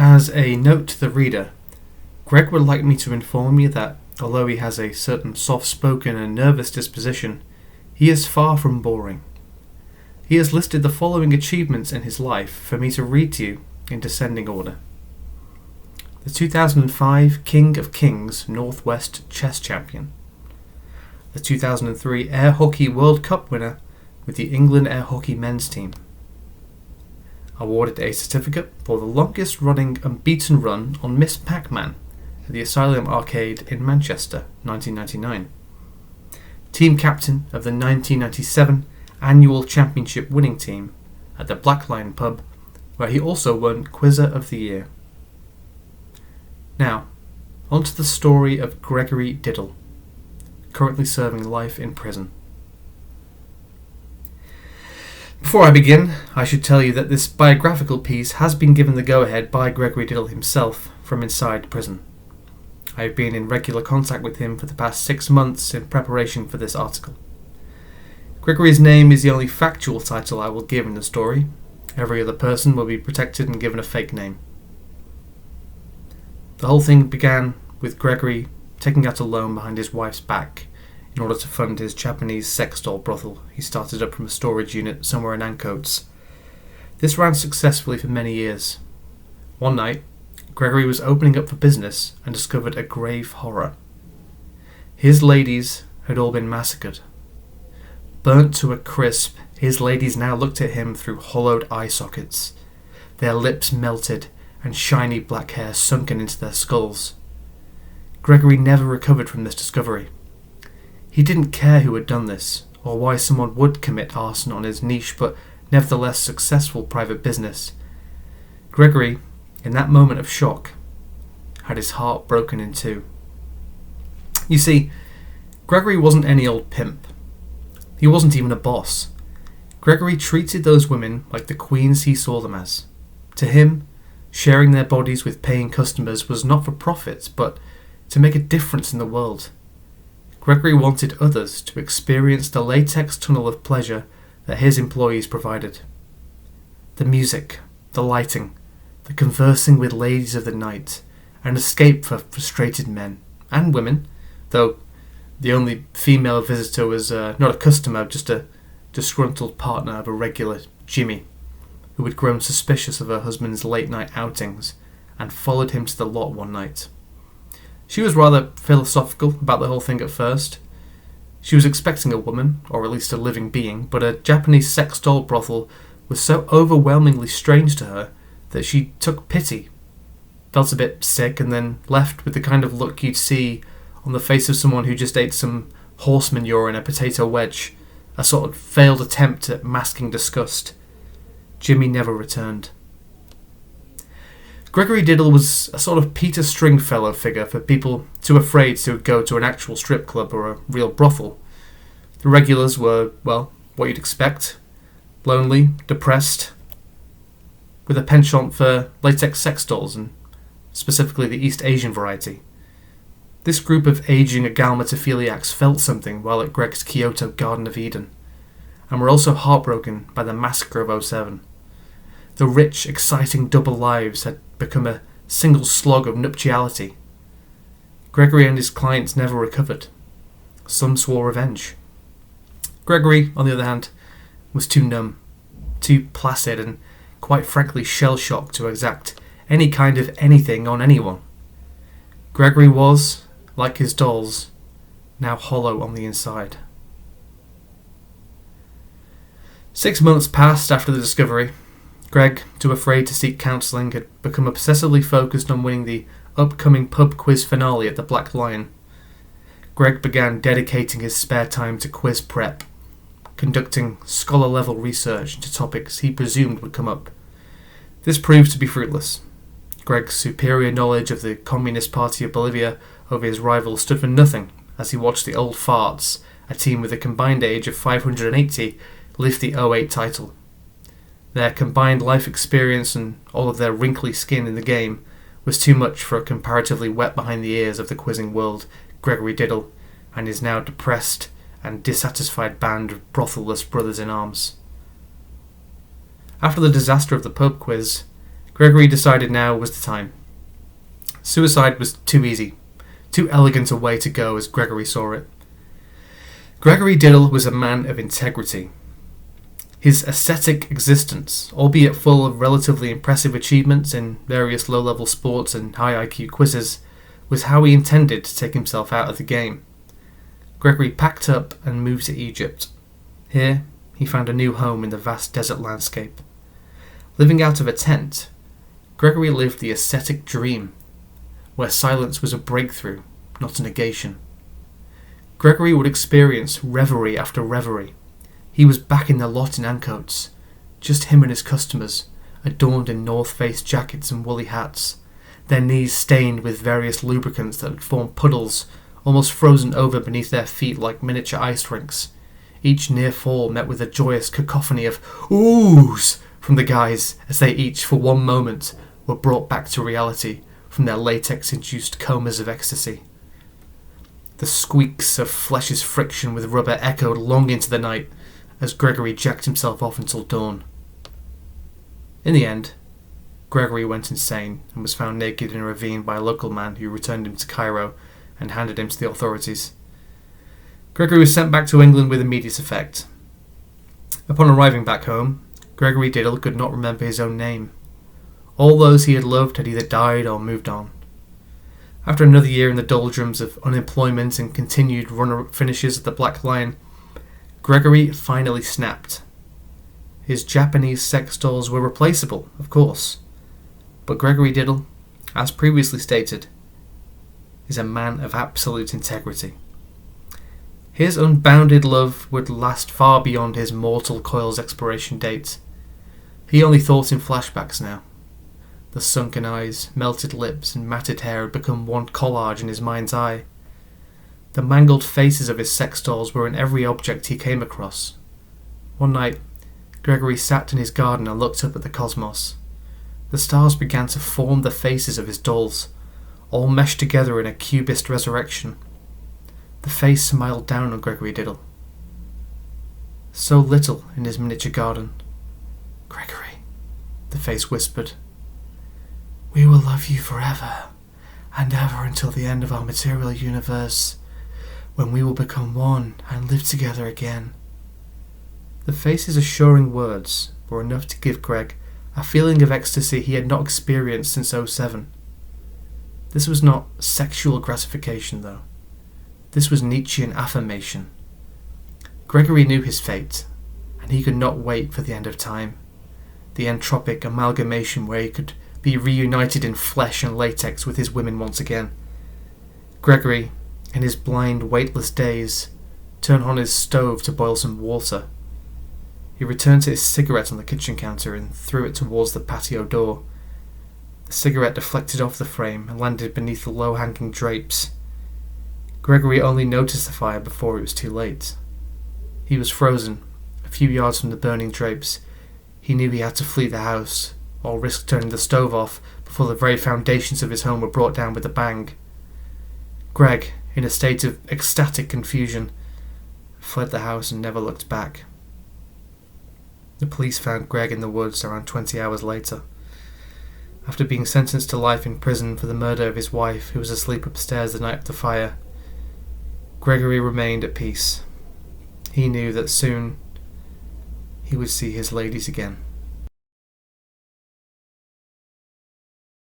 As a note to the reader, Greg would like me to inform you that, although he has a certain soft-spoken and nervous disposition, he is far from boring. He has listed the following achievements in his life for me to read to you in descending order. The 2005 King of Kings Northwest Chess Champion. The 2003 Air Hockey World Cup winner with the England Air Hockey men's team. Awarded a certificate for the longest running unbeaten run on Miss Pac-Man at the Asylum Arcade in Manchester, 1999. Team captain of the 1997 annual championship winning team at the Black Lion pub, where he also won Quizzer of the Year. Now, on to the story of Gregory Diddle, currently serving life in prison. Before I begin, I should tell you that this biographical piece has been given the go-ahead by Gregory Diddle himself from inside prison. I have been in regular contact with him for the past 6 months in preparation for this article. Gregory's name is the only factual title I will give in the story. Every other person will be protected and given a fake name. The whole thing began with Gregory taking out a loan behind his wife's back in order to fund his Japanese sex doll brothel he started up from a storage unit somewhere in Ancoats. This ran successfully for many years. One night, Gregory was opening up for business and discovered a grave horror. His ladies had all been massacred. Burnt to a crisp, his ladies now looked at him through hollowed eye sockets, their lips melted and shiny black hair sunken into their skulls. Gregory never recovered from this discovery. He didn't care who had done this, or why someone would commit arson on his niche but nevertheless successful private business. Gregory, in that moment of shock, had his heart broken in two. You see, Gregory wasn't any old pimp. He wasn't even a boss. Gregory treated those women like the queens he saw them as. To him, sharing their bodies with paying customers was not for profit, but to make a difference in the world. Gregory wanted others to experience the latex tunnel of pleasure that his employees provided. The music, the lighting, the conversing with ladies of the night, an escape for frustrated men and women, though the only female visitor was not a customer, just a disgruntled partner of a regular, Jimmy, who had grown suspicious of her husband's late-night outings and followed him to the lot one night. She was rather philosophical about the whole thing at first. She was expecting a woman, or at least a living being, but a Japanese sex doll brothel was so overwhelmingly strange to her that she took pity, felt a bit sick, and then left with the kind of look you'd see on the face of someone who just ate some horse manure in a potato wedge, a sort of failed attempt at masking disgust. Jimmy never returned. Gregory Diddle was a sort of Peter Stringfellow figure for people too afraid to go to an actual strip club or a real brothel. The regulars were, well, what you'd expect. Lonely, depressed, with a penchant for latex sex dolls, and specifically the East Asian variety. This group of aging Agalmatophiliacs felt something while at Greg's Kyoto Garden of Eden, and were also heartbroken by the massacre of '07. The rich, exciting double lives had become a single slog of nuptiality. Gregory and his clients never recovered. Some swore revenge. Gregory, on the other hand, was too numb, too placid, and quite frankly shell-shocked to exact any kind of anything on anyone. Gregory was, like his dolls, now hollow on the inside. 6 months passed after the discovery. Greg, too afraid to seek counselling, had become obsessively focused on winning the upcoming pub quiz finale at the Black Lion. Greg began dedicating his spare time to quiz prep, conducting scholar-level research into topics he presumed would come up. This proved to be fruitless. Greg's superior knowledge of the Communist Party of Bolivia over his rival stood for nothing as he watched the old farts, a team with a combined age of 580, lift the '08 title. Their combined life experience and all of their wrinkly skin in the game was too much for a comparatively wet behind the ears of the quizzing world, Gregory Diddle, and his now depressed and dissatisfied band of brothelless brothers-in-arms. After the disaster of the pub quiz, Gregory decided now was the time. Suicide was too easy, too elegant a way to go as Gregory saw it. Gregory Diddle was a man of integrity. His ascetic existence, albeit full of relatively impressive achievements in various low-level sports and high IQ quizzes, was how he intended to take himself out of the game. Gregory packed up and moved to Egypt. Here, he found a new home in the vast desert landscape. Living out of a tent, Gregory lived the ascetic dream, where silence was a breakthrough, not a negation. Gregory would experience reverie after reverie. He was back in the lot in Ancoats, just him and his customers, adorned in North Face jackets and woolly hats, their knees stained with various lubricants that had formed puddles, almost frozen over beneath their feet like miniature ice rinks. Each near fall met with a joyous cacophony of oohs from the guys as they each, for one moment, were brought back to reality from their latex-induced comas of ecstasy. The squeaks of flesh's friction with rubber echoed long into the night as Gregory jacked himself off until dawn. In the end, Gregory went insane and was found naked in a ravine by a local man who returned him to Cairo and handed him to the authorities. Gregory was sent back to England with immediate effect. Upon arriving back home, Gregory Diddle could not remember his own name. All those he had loved had either died or moved on. After another year in the doldrums of unemployment and continued runner-up finishes at the Black Lion, Gregory finally snapped. His Japanese sex dolls were replaceable, of course, but Gregory Diddle, as previously stated, is a man of absolute integrity. His unbounded love would last far beyond his mortal coil's expiration date. He only thought in flashbacks now. The sunken eyes, melted lips, and matted hair had become one collage in his mind's eye. The mangled faces of his sex dolls were in every object he came across. One night, Gregory sat in his garden and looked up at the cosmos. The stars began to form the faces of his dolls, all meshed together in a cubist resurrection. The face smiled down on Gregory Diddle. So little in his miniature garden. "Gregory," the face whispered, "we will love you forever and ever until the end of our material universe, when we will become one and live together again." The face's assuring words were enough to give Greg a feeling of ecstasy he had not experienced since '07. This was not sexual gratification, though. This was Nietzschean affirmation. Gregory knew his fate, and he could not wait for the end of time, the entropic amalgamation where he could be reunited in flesh and latex with his women once again. Gregory, in his blind, weightless daze, turned on his stove to boil some water. He returned to his cigarette on the kitchen counter and threw it towards the patio door. The cigarette deflected off the frame and landed beneath the low-hanging drapes. Gregory only noticed the fire before it was too late. He was frozen, a few yards from the burning drapes. He knew he had to flee the house, or risk turning the stove off before the very foundations of his home were brought down with a bang. Greg, in a state of ecstatic confusion, fled the house and never looked back. The police found Greg in the woods around 20 hours later. After being sentenced to life in prison for the murder of his wife, who was asleep upstairs the night of the fire, Gregory remained at peace. He knew that soon he would see his ladies again.